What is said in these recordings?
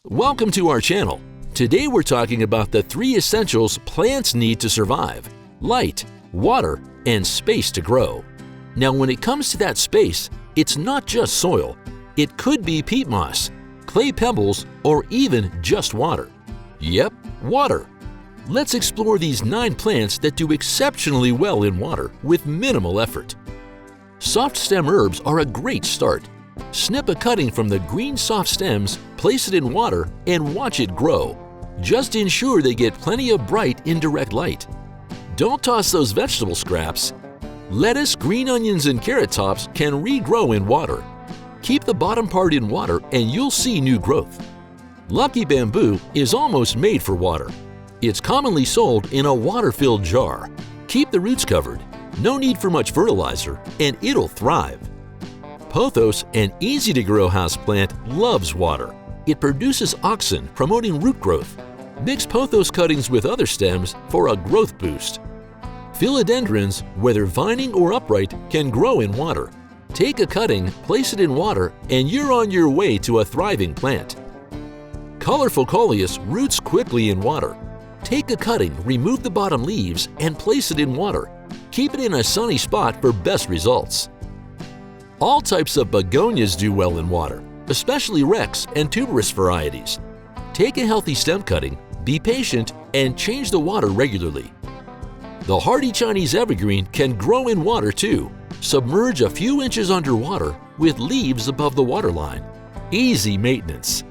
Welcome to our channel. Today we're talking about the 3 essentials plants need to survive: light, water, and space to grow. Now when it comes to that space, it's not just soil. It could be peat moss, clay pebbles, or even just water. Yep, water. Let's explore these 9 plants that do exceptionally well in water with minimal effort. Soft stem herbs are a great start. Snip a cutting from the green soft stems, place it in water, and watch it grow. Just ensure they get plenty of bright indirect light. Don't toss those vegetable scraps. Lettuce, green onions, and carrot tops can regrow in water. Keep the bottom part in water and you'll see new growth. Lucky bamboo is almost made for water. It's commonly sold in a water-filled jar. Keep the roots covered. No need for much fertilizer, and it'll thrive. Pothos, an easy-to-grow houseplant, loves water. It produces auxin, promoting root growth. Mix pothos cuttings with other stems for a growth boost. Philodendrons, whether vining or upright, can grow in water. Take a cutting, place it in water, and you're on your way to a thriving plant. Colorful coleus roots quickly in water. Take a cutting, remove the bottom leaves, and place it in water. Keep it in a sunny spot for best results. All types of begonias do well in water, especially Rex and tuberous varieties. Take a healthy stem cutting, be patient, and change the water regularly. The hardy Chinese evergreen can grow in water too. Submerge a few inches underwater with leaves above the waterline. Easy maintenance.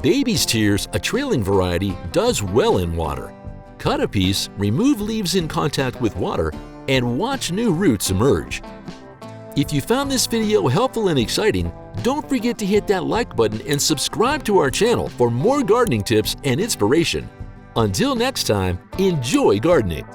Baby's tears, a trailing variety, does well in water. Cut a piece, remove leaves in contact with water, and watch new roots emerge. If you found this video helpful and exciting, don't forget to hit that like button and subscribe to our channel for more gardening tips and inspiration. Until next time, enjoy gardening!